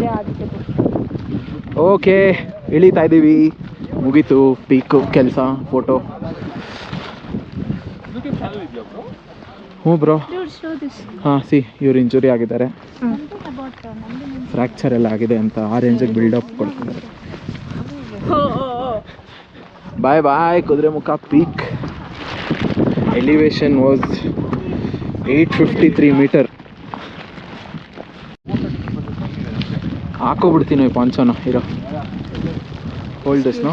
ಇಲ್ಲೇ ಆಗುತ್ತೆ. ಓಕೆ, ಇಳಿತಾ ಇದ್ದೀವಿ. ಮುಗೀತು ಪೀಕು ಕೆಲಸ. ಫೋಟೋ. ಹ್ಞೂ ಬ್ರೋ. ಹಾಂ, ಇವ್ರು ಇಂಜುರಿ ಆಗಿದ್ದಾರೆ. ಫ್ರ್ಯಾಕ್ಚರ್ ಎಲ್ಲ ಆಗಿದೆ ಅಂತ ಆ ರೇಂಜಿಗೆ ಬಿಲ್ಡಪ್ ಕೊಡ್ತಿದ್ದಾರೆ. Bye bye Kudremukh peak. Elevation was 853 metre. ಹಾಕೋಬಿಡ್ತೀನಿ ಪಾಂಚನ ಇರೋ ಹೋಲ್ಡ್ ದಿಸ್ ನೋ.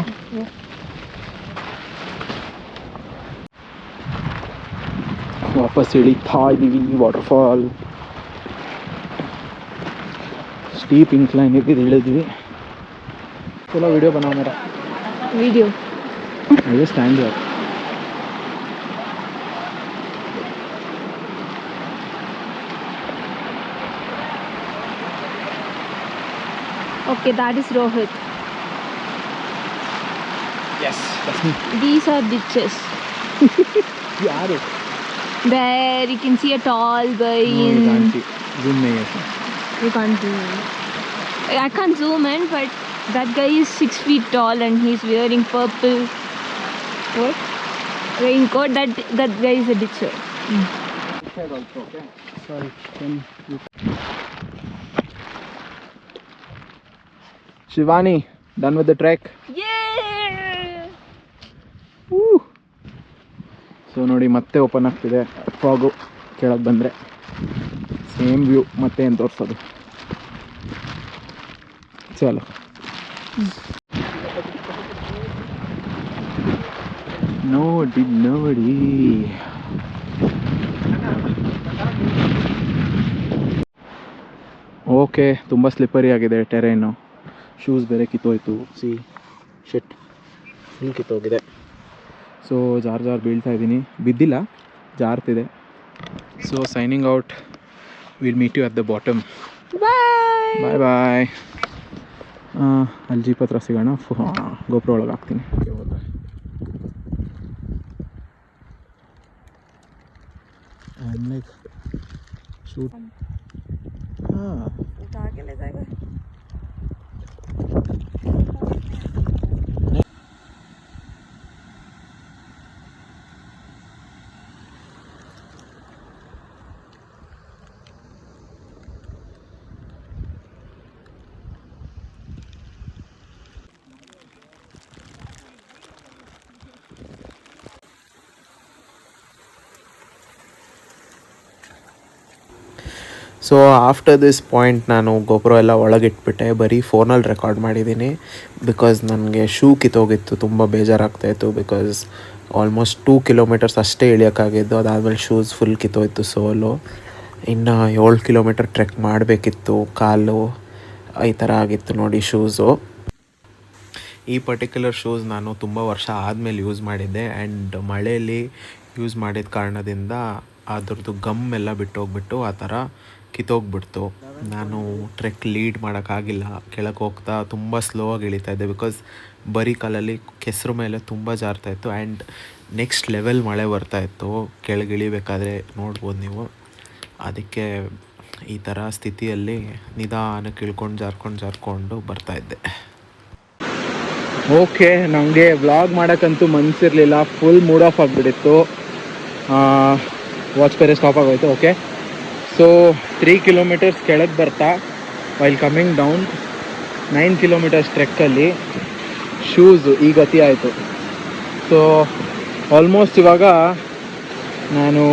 ವಾಪಸ್ ಇಳಿತಾ ಇದ್ದೀವಿ. ವಾಟರ್ಫಾಲ್ ಸ್ಟೀಪ್ ಇನ್ಕ್ಲೈನ್ ಇದ್ದು ಇಳಿದ್ವಿ. ಚಲೋ ವಿಡಿಯೋ ಬನಾओ मेरा video. I just stand here. Okay, that is Rohit. Yes, that's me. These are ditches. यार There you can see a tall guy. No, you can't see. Zoom नहीं है इसमें. You can't zoom in. I can't zoom in, but that guy is 6 feet tall and he's wearing purple. What? Raincoat. That guy is a ditcher. Okay. Sorry. Shivani, done with the trek? Yeah! Woo! So ನೋಡಿ ಮತ್ತೆ open ಆಗ್ತಿದೆ fog. ಕೆಳಗೆ ಬಂದರೆ same view ಮತ್ತೆ ಏನು ತೋರಿಸೋದು. ಚಲೋ ನೋಡಿ. ಓಕೆ, ತುಂಬ ಸ್ಲಿಪ್ಪರಿ ಆಗಿದೆ ಟೆರೇನು. ಶೂಸ್ ಬೇರೆ ಕಿತ್ತೋಯ್ತು. ಶಿಟ್ ಫುಲ್ ಕಿತ್ತೋಗಿದೆ. ಸೊ ಜಾರ್ ಬೀಳ್ತಾ ಇದ್ದೀನಿ. ಬಿದ್ದಿಲ್ಲ, ಜಾರ್ತಿದೆ. So signing out. Will meet you at the bottom. Bye bye. ಅಲ್ಲಿ ಜೀಪ್ ಹತ್ರ ಸಿಗೋಣ. ಗೋಪುರ ಒಳಗೆ ಹಾಕ್ತೀನಿ. ಶೂಟ್. ಹಾಂ, ಸೊ ಆಫ್ಟರ್ ದಿಸ್ ಪಾಯಿಂಟ್ ನಾನು ಗೋಪುರ ಎಲ್ಲ ಒಳಗಿಟ್ಬಿಟ್ಟೆ. ಬರೀ ಫೋನಲ್ಲಿ ರೆಕಾರ್ಡ್ ಮಾಡಿದ್ದೀನಿ. ಬಿಕಾಸ್ ನನಗೆ ಶೂ ಕಿತ್ತೋಗಿತ್ತು. ತುಂಬ ಬೇಜಾರಾಗ್ತಾಯಿತ್ತು. ಬಿಕಾಸ್ ಆಲ್ಮೋಸ್ಟ್ 2 ಕಿಲೋಮೀಟರ್ಸ್ ಅಷ್ಟೇ ಇಳಿಯೋಕ್ಕಾಗಿದ್ದು. ಅದಾದಮೇಲೆ ಶೂಸ್ ಫುಲ್ ಕಿತ್ತೋಯ್ತು ಸೋಲು. ಇನ್ನು 7 ಕಿಲೋಮೀಟರ್ ಟ್ರೆಕ್ ಮಾಡಬೇಕಿತ್ತು. ಕಾಲು ಈ ಥರ ಆಗಿತ್ತು ನೋಡಿ ಶೂಸು. ಈ ಪರ್ಟಿಕ್ಯುಲರ್ ಶೂಸ್ ನಾನು ತುಂಬ ವರ್ಷ ಆದಮೇಲೆ ಯೂಸ್ ಮಾಡಿದ್ದೆ. ಆ್ಯಂಡ್ ಮಳೆಯಲ್ಲಿ ಯೂಸ್ ಮಾಡಿದ ಕಾರಣದಿಂದ ಅದ್ರದ್ದು ಗಮ್ ಎಲ್ಲ ಬಿಟ್ಟೋಗ್ಬಿಟ್ಟು ಆ ಥರ ಕಿತ್ತೋಗ್ಬಿಡ್ತು. ನಾನು ಟ್ರೆಕ್ ಲೀಡ್ ಮಾಡೋಕ್ಕಾಗಿಲ್ಲ. ಕೆಳಗೆ ಹೋಗ್ತಾ ತುಂಬ ಸ್ಲೋ ಆಗಿ ಇಳಿತಾ ಇದ್ದೆ. ಬಿಕಾಸ್ ಬರೀ ಕಾಲಲ್ಲಿ ಕೆಸರು ಮೇಲೆ ತುಂಬ ಜಾರ್ತಾಯಿತ್ತು. ಆ್ಯಂಡ್ ನೆಕ್ಸ್ಟ್ ಲೆವೆಲ್ ಮಳೆ ಬರ್ತಾಯಿತ್ತು. ಕೆಳಗೆ ಇಳಿಬೇಕಾದ್ರೆ ನೋಡ್ಬೋದು ನೀವು. ಅದಕ್ಕೆ ಈ ಥರ ಸ್ಥಿತಿಯಲ್ಲಿ ನಿಧಾನಕ್ಕೆ ಇಳ್ಕೊಂಡು ಜಾರ್ಕೊಂಡು ಬರ್ತಾಯಿದ್ದೆ. ಓಕೆ, ನನಗೆ ವ್ಲಾಗ್ ಮಾಡೋಕ್ಕಂತೂ ಮನಸ್ಸಿರಲಿಲ್ಲ. ಫುಲ್ ಮೂಡ್ ಆಫ್ ಆಗಿಬಿಟ್ಟಿತ್ತು. ವಾಚ್ ಬೇರೆ ಸ್ಟಾಪ್ ಆಗೋಯ್ತು. ಓಕೆ, ಸೊ 3 ಕಿಲೋಮೀಟರ್ಸ್ ಕೆಳಗೆ ಬರ್ತಾ ವೈಲ್ ಕಮಿಂಗ್ ಡೌನ್ 9 ಕಿಲೋಮೀಟರ್ಸ್ ಟ್ರೆಕ್ಕಲ್ಲಿ ಶೂಸು ಈ ಗತಿ ಆಯಿತು. ಸೊ ಆಲ್ಮೋಸ್ಟ್ ಇವಾಗ ನಾನು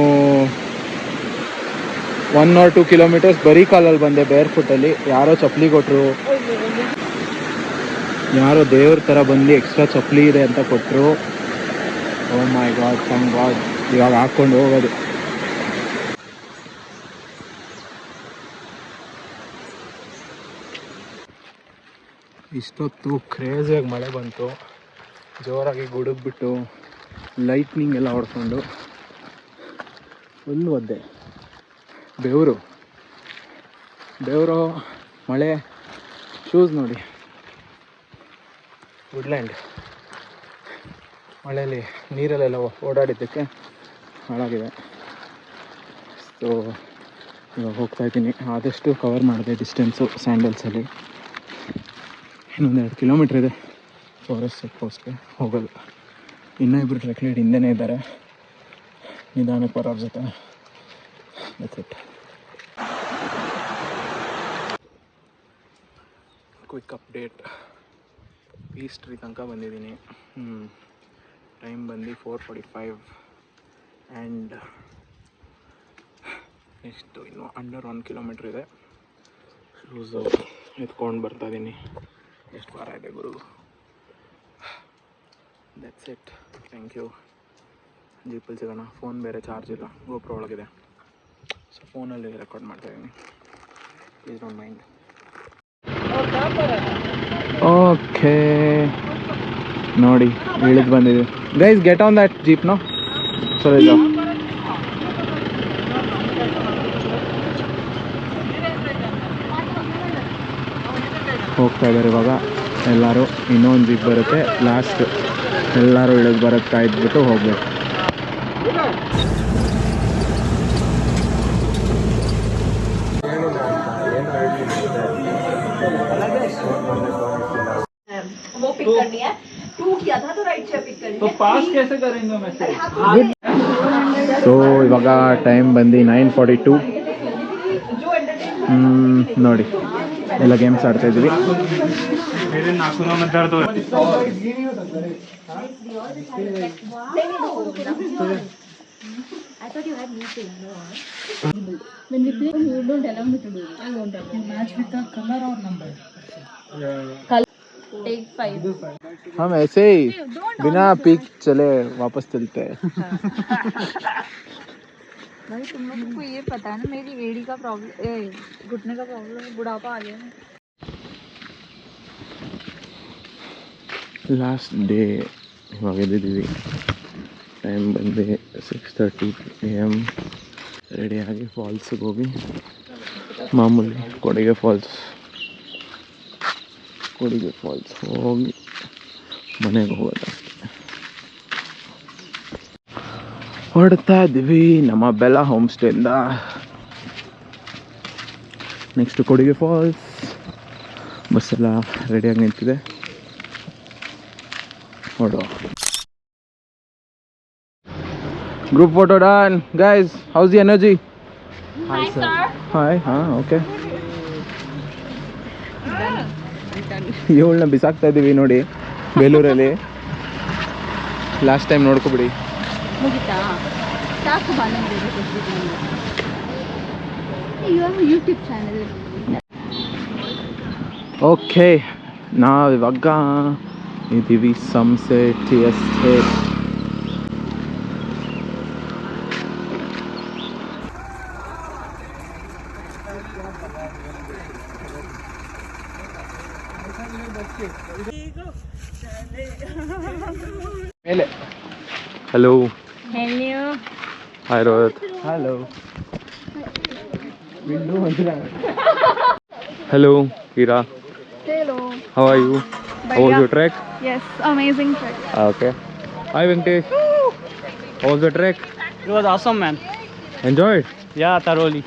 1 or 2 ಕಿಲೋಮೀಟರ್ಸ್ ಬರೀ ಕಾಲಲ್ಲಿ ಬಂದೆ ಬೇರ್ ಫುಟ್ಟಲ್ಲಿ. ಯಾರೋ ಚಪ್ಪಲಿ ಕೊಟ್ಟರು, ಯಾರೋ ದೇವ್ರ ಥರ ಬಂದು ಎಕ್ಸ್ಟ್ರಾ ಚಪ್ಪಲಿ ಇದೆ ಅಂತ ಕೊಟ್ಟರು. ಓ ಮೈ ಗಾಡ್, ಥ್ಯಾಂಕ್ ಗಾಡ್. ಇವಾಗ ಹಾಕ್ಕೊಂಡು ಹೋಗೋದು. ಇಷ್ಟೊತ್ತು ಕ್ರೇಜಿಯಾಗಿ ಮಳೆ ಬಂತು. ಜೋರಾಗಿ ಗುಡುಗ್ಬಿಟ್ಟು ಲೈಟ್ನಿಂಗ್ ಎಲ್ಲ ಹೊಡ್ಕೊಂಡು ಫುಲ್ ಒದ್ದೆ. ಬೆವರು ಮಳೆ. ಶೂಸ್ ನೋಡಿ, ವುಡ್ಲ್ಯಾಂಡ್ ಮಳೆಯಲ್ಲಿ ನೀರಲ್ಲೆಲ್ಲ ಓಡಾಡಿದ್ದಕ್ಕೆ ಹಾಳಾಗಿದೆ. ಸೊ ಇವಾಗ ಹೋಗ್ತಾ ಇದ್ದೀನಿ. ಆದಷ್ಟು ಕವರ್ ಮಾಡಿದೆ ಡಿಸ್ಟೆನ್ಸು ಸ್ಯಾಂಡಲ್ಸಲ್ಲಿ. ಇನ್ನೊಂದು 2 ಕಿಲೋಮೀಟ್ರ್ ಇದೆ ಫಾರೆಸ್ಟ್ ಚೆಕ್ ಪೋಸ್ಟ್ಗೆ ಹೋಗೋದು. ಇನ್ನೂ ಇಬ್ಬರು ಟ್ರೆಕ್ ಲೀಡ್ ಹಿಂದೆನೇ ಇದ್ದಾರೆ, ನಿಧಾನಕ್ಕೆ ಬರೋರ ಜೊತೆ. That's it. Quick update. Peace tree ತನಕ ಬಂದಿದ್ದೀನಿ. ಟೈಮ್ ಬಂದು 4:45 ಆ್ಯಂಡ್ ಎಷ್ಟು ಇನ್ನೂ ಅಂಡರ್ 1 ಕಿಲೋಮೀಟ್ರ್ ಇದೆ. ಶೂಸು ಎತ್ಕೊಂಡು ಬರ್ತಾಯಿದ್ದೀನಿ. ಎಷ್ಟು ವಾರ ಇದೆ ಗುರು. That's it. Thank you. ಜೀಪಲ್ಲಿ ಸಿಗೋಣ. ಫೋನ್ ಬೇರೆ ಚಾರ್ಜ್ ಇಲ್ಲ, ಗೋಪ್ರೋ ಒಳಗಿದೆ, ಸೊ ಫೋನಲ್ಲಿ ರೆಕಾರ್ಡ್ ಮಾಡ್ತಾಯಿದ್ದೀನಿ. Please don't mind. ಓಕೆ ನೋಡಿ ಇಳಿದು ಬಂದಿದೆ. Guys get on that jeep no. ಸರಿ ಜಾವ್. ಹೋಗ್ತಾ ಇದ್ದಾರೆ ಇವಾಗ ಎಲ್ಲರೂ. ಇನ್ನೊಂದು ಜೀಪ್ ಬರುತ್ತೆ ಲಾಸ್ಟ್. ಎಲ್ಲರೂ ಇಳಿದು ಬರೋಕ್ಕೆ ಕಾಯ್ದುಬಿಟ್ಟು ಹೋಗ್ಬೇಕು. वो पिक करनी है. 2 किया था तो राइट से पिक करनी है. तो पास कैसे करेंगे मैसेज? ಸೊ ಇವಾಗ ಟೈಮ್ ಬಂದು 9:42. ನೋಡಿ ಎಲ್ಲ ಗೇಮ್ಸ್ ಆಡ್ತಾ ಇದ್ವಿ. मेरे नाखूनों में दर्द हो रहा I thought you had meeting. No. When we play, you don't allow me to do it. I won't allow. Match with the colour और नंबर. Take 5. हम ऐसे ही बिना पीक चले वापस चलते हैं. भाई तुम लोगों को ये पता है ना मेरी एड़ी का प्रॉब्लम, घुटने का प्रॉब्लम, बुढ़ापा आ गया है. ಲಾಸ್ಟ್ ಡೇ ಇವಾಗ ಎದ್ದಿದ್ದೀವಿ. ಟೈಮ್ ಬಂದು 6:30 AM. ರೆಡಿಯಾಗಿ ಫಾಲ್ಸಿಗೆ ಹೋಗಿ ಮಾಮೂಲಿ ಕೊಡಿಗೆ ಫಾಲ್ಸ್ ಹೋಗಿ ಮನೆಗೆ ಹೋಗೋದಷ್ಟೇ. ಹೊರಡ್ತಾ ಇದ್ದೀವಿ ನಮ್ಮ ಬೆಲ್ಲ ಹೋಮ್ ಸ್ಟೇಯಿಂದ. Next Kodige falls. ಬಸ್ಸೆಲ್ಲ ರೆಡಿಯಾಗಿ ನಿಂತಿದೆ, ಹೊರಡುವ. Group photo done. Guys, how's the energy? Hi sir. Hi, okay. ಇವಳನ್ನ ಬಿಸಾಕ್ತಾ ಇದ್ದೀವಿ ನೋಡಿ ಬೇಲೂರಲ್ಲಿ. Last time ನೋಡ್ಕೊಬಿಡಿ. ಮುಗಿತಾ? ಸಾಕು ಬಾನಂದ್ರೆ ಇವಾಗ ಯೂಟ್ಯೂಬ್ ಚಾನಲ್. ಓಕೆ, ನಾವು ಇವಾಗ ಇದ್ದೀವಿ ಸನ್ಸೆಟ್ ಎಸ್ಟೇಟ್. ಮೇಲೆ hello. Hello. Hi Rohit. Hello. Hello, Kira. Hello. How are you? How was your trek? Yes, amazing trek. Okay. Hi, Venkatesh. How was the trek? It was awesome, man. Enjoyed? Yeah, thoroughly.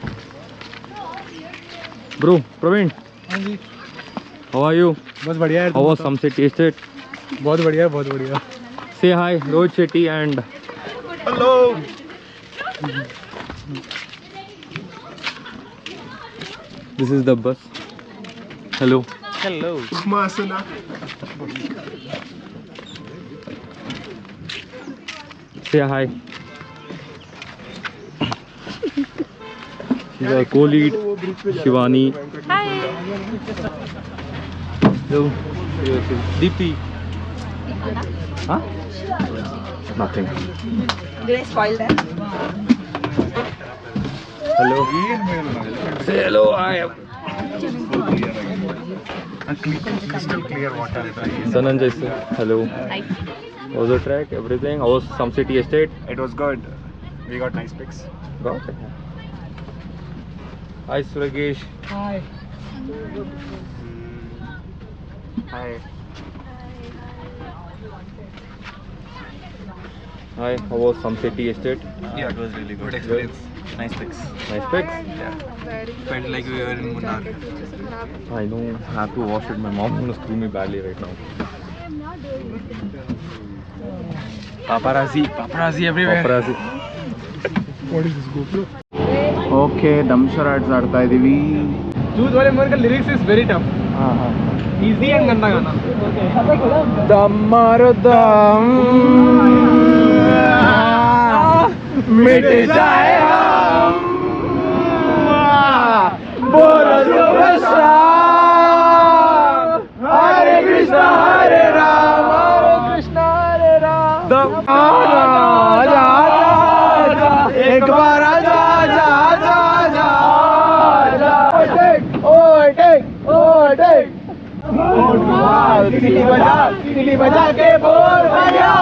Bro, Praveen. हाँ जी, How are you? बहुत बढ़िया है. How was Sunset Estate? बहुत बढ़िया, बहुत बढ़िया. Say hi, Rohit Shetty and Hello. this is the bus. Hello. Hello. Say hi. She's our co-lead, Shivani. Hi. Hello. Deepti. Huh? Nothing. Did I spoil that? Hello. Say hello. I am Crystal clear water. Dhananjay sir. Hello. Hi. How was the track? Everything? How was Some City Estate? It was good. We got nice pics. Got it. Hi Suragesh. Hi. Hi. Hi, how was Some City Estate? Yeah, it was really good experience. Nice pics. Nice pics. Felt like we were in Munnar. I know, I have to wash it. My mom's gonna screw me badly right now. Paparazzi everywhere. Paparazzi. Okay dumb charades ಆಡ್ತಾ ಇದೀವಿ. Choose वाले मोर का lyrics is very tough. Easy and गंदा गाना. दमर दम मिट जाए हम बोलो सुबह शाम हरे कृष्णा हरे राम दम जा एक बार जा जा जा जा तिली बजा के बोल भैया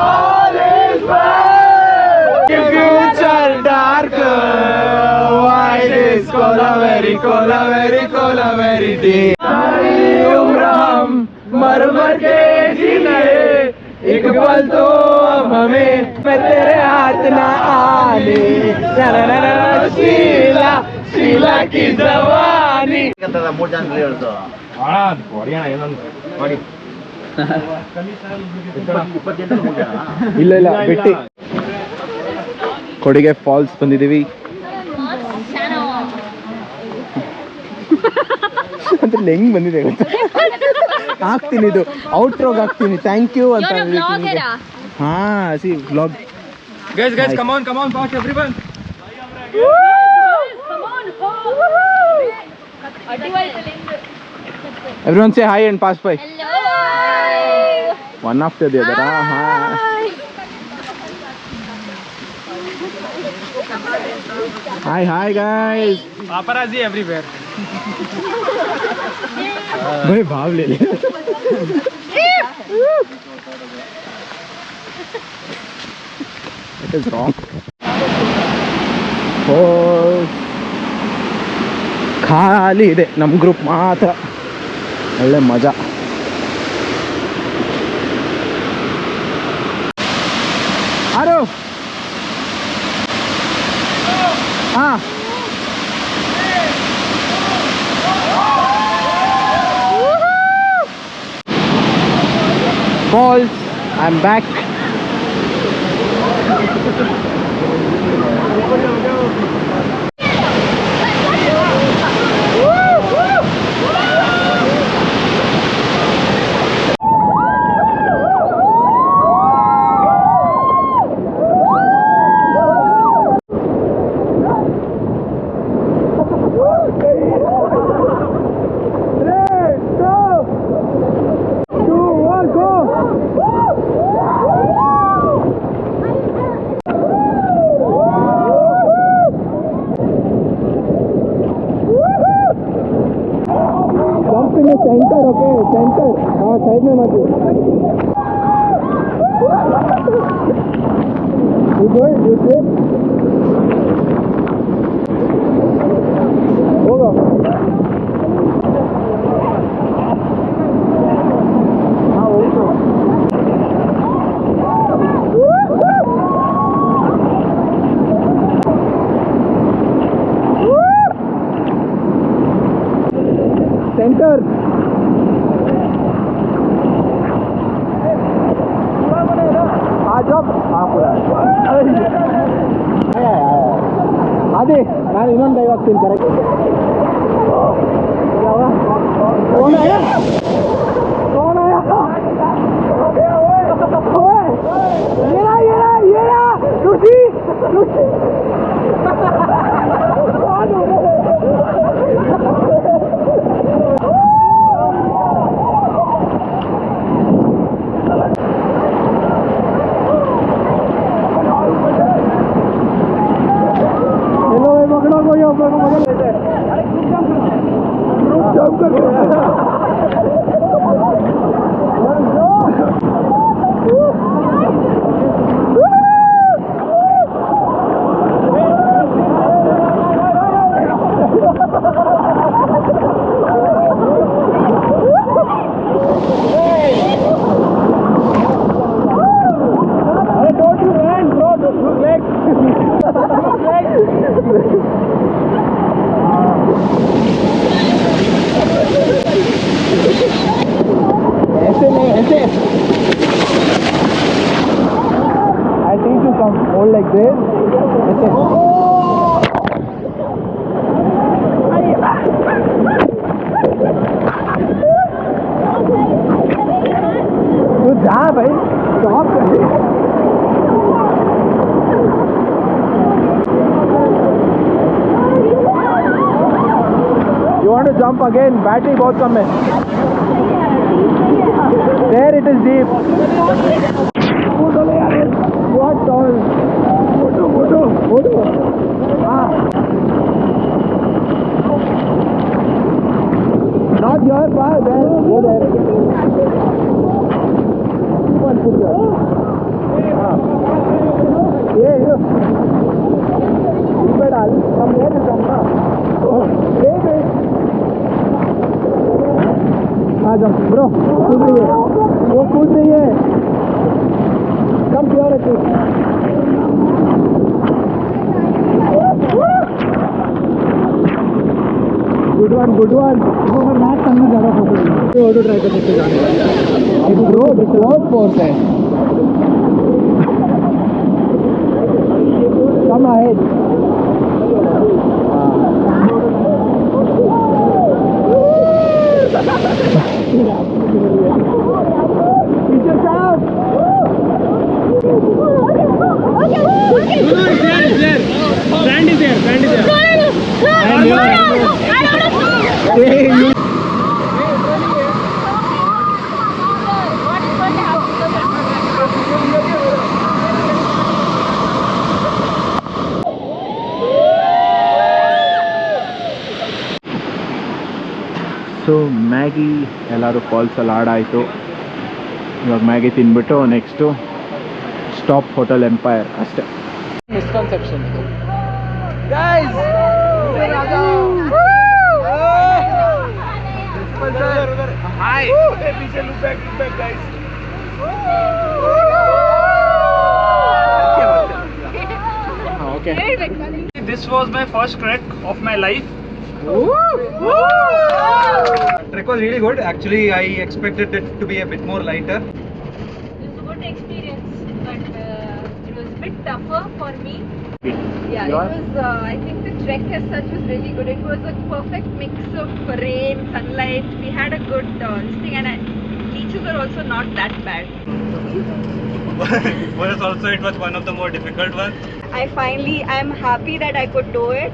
future dark white is Kolaveri D उम्र हम मर मर के जीने एक पल तो अब हमें मैं तेरे हाथ ना आने शीला शीला की जवानी ಇಲ್ಲ ಇಲ್ಲ ಬಿಟ್ಟು ಕೊಡಿಗೆ ಫಾಲ್ಸ್ ಬಂದಿದ್ದೀವಿ ಅಂದ್ರೆ ಹೆಂಗ್ ಬಂದಿದೆ ಹಾಕ್ತೀನಿ ಇದು ಔಟ್ರೋಗ್ ಹಾಕ್ತೀನಿ ಥ್ಯಾಂಕ್ ಯು ಅಂತ ಹಾ C vlog Guys, come on, fast everyone. Everyone say hi and pass by. Hello. One after the other. Hi. Hi guys. Paparazzi everywhere. भाई भाव ले ले. It is wrong. ಖಾಲಿ ಇದೆ ನಮ್ಮ ಗ್ರೂಪ್ ಮಾತ್ರ ಒಳ್ಳೆ ಮಜಾ ಆರು ಹಾ falls I am back centre okay centre हाँ साइड में मत होगा हाँ वही तो सेंटर ಅದೇ ನಾನು ಇನ್ನೊಂದು ಡೈವ್ ಆಗ್ತೀನಿ ಕರೆಕ್ಟ್ लोग को ये ऊपर को मजा लेते हैं hold like this. That's it. तू जा भाई, stop कर दे. You want to jump again? Battery बहुत कम है. There it is deep. Photo ले यार. What tall? Photo. Ah. Not your part. There. Go there. One put here. Ah. Yeah. You pedal. From there to jump. Wait. आ जाओ bro, कूद रही है, वो कूद रही है. कम प्योरिटी. Good one. वो मैं मैच करना ज़्यादा फोकस. ऑटो ट्राई कर सकते जाने का. ये ब्रो बहुत फोर्स है. कम ahead. ಸೊ ಮ್ಯಾಗಿ ಎಲ್ಲರೂ ಫಾಲ್ಸಲ್ಲಿ ಆಡಾಯಿತು. ಇವಾಗ ಮ್ಯಾಗಿ ತಿಂದ್ಬಿಟ್ಟು ನೆಕ್ಸ್ಟು ಸ್ಟಾಪ್ ಹೋಟೆಲ್ ಎಂಪೈರ್ ಅಷ್ಟೇ. ಮಿಸ್ಕನ್ಸೆಪ್ಷನ್ ಇದು ಗೈಸ್. ಹಾಯ್ ಪೀछे look back guys. Okay. This was my first trek of my life. Trek was really good. Actually, I expected it to be a bit more lighter. It was a good experience, but it was a bit tougher for me. Yeah, it was. I think the trek as such was really good. It was a perfect mix of rain, sunlight. We had a good thing, and beaches were also not that bad. It was one of the more difficult ones. I'm happy that I could do it.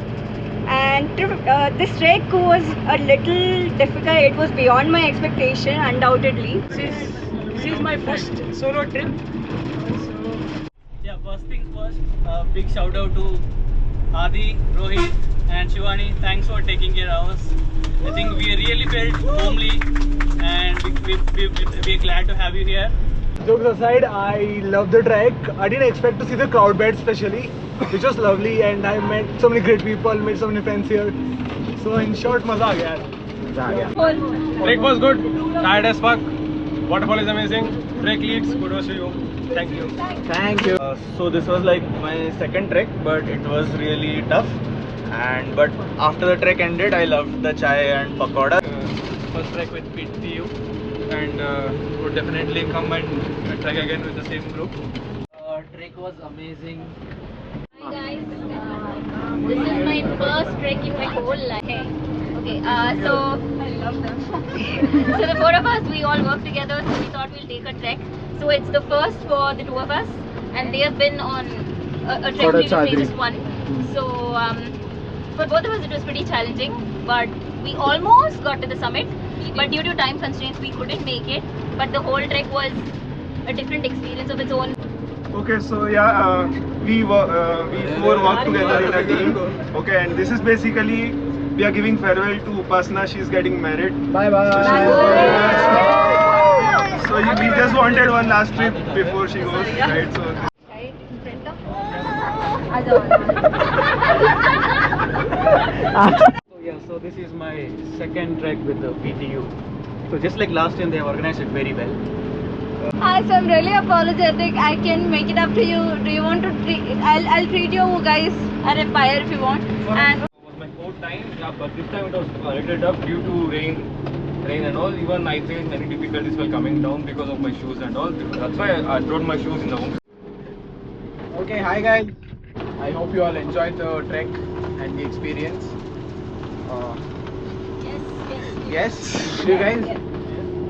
And this trek was a little difficult. It was beyond my expectation, undoubtedly. This is my first solo trip. Yeah, first things first, big shout out to Adi, Rohit and Shivani. Thanks for taking care of us. I think we really felt homely and we're glad to have you here. Jokes aside, I love the trek. I didn't expect to see the crowd bed especially, which was lovely, and I met so many great people, made so many friends here. So in short, maza aa gaya. Trek was good. Tired as fuck. Waterfall is amazing. Trek leads. Kudos to you. Thank you. So this was like my second trek, but it was really tough. But after the trek ended, I loved the chai and pakoda. First trek with PTU and would definitely come and trek again with the same group. Trek was amazing. Hi guys, this is my first trek in my whole life. Okay, so I love them. So the four of us, we all work together, so we thought we'll take a trek. So it's the first for the two of us, and they have been on a trek previously, just one. So for both of us, it was pretty challenging, but we almost got to the summit. But due to time constraints, we couldn't make it. But the whole trek was a different experience of its own. Okay, so yeah, we four work together in a team. Okay, and this is basically we are giving farewell to Upasna. She's getting married. Bye bye. So we just wanted one last trip before she goes, right? So. So this is my second trek with the PTU. So just like last time, they have organized it very well. Hi, so I'm really apologetic. I can make it up to you. Do you want to treat? I'll treat you guys at Empire if you want. And It was my fourth time, yeah, but this time it was a little tough due to rain and all. Even I faced many difficulties while coming down because of my shoes and all. That's why I brought my shoes in the home. Okay, hi guys. I hope you all enjoyed the trek and the experience. Yes. Did you guys?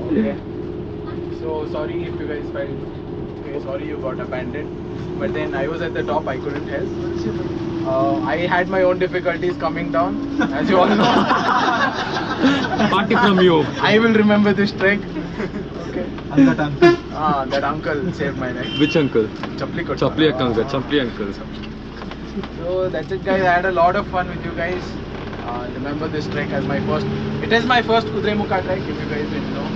Okay. So sorry if you guys felt. Okay, sorry you got abandoned. But then I was at the top. I couldn't help. I had my own difficulties coming down, as you all know. Party from you. I will remember this trek. Okay. And that uncle. That uncle saved my life. Which uncle? Chapli Chapli uncle. So that's it, guys. I had a lot of fun with you guys. Remember this trek as my first. It is my first Kudremukha trek, if you guys didn't know.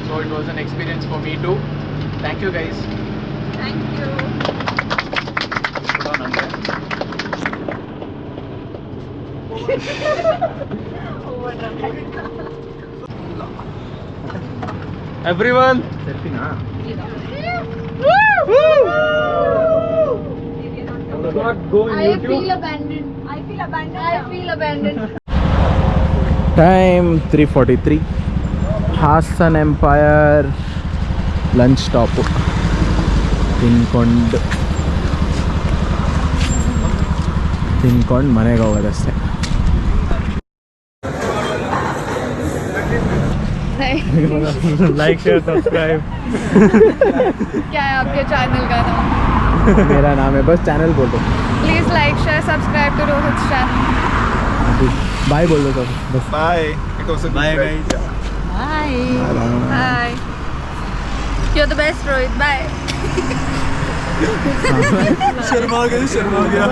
So it was an experience for me too. Thank you, guys. Thank you. Put on umbrella. Everyone. Selfie na. Not go in I feel abandoned. I feel abandoned. I feel abandoned. Time 3:43. Hassan Empire lunch stop. ತಿನ್ಕೊಂಡು ಮನೆಗೆ ಹೋಗೋದಷ್ಟೇ. Like, share, subscribe. क्या है आपके channel का नाम? मेरा नाम है, बस चैनल बोल दो. Please like, share, subscribe to Rohit's channel. Bye बोल दो सब बस. Bye. It was a Bye, good trek. Bye. Bye. You're the best, Rohit. Bye. Sharma गया.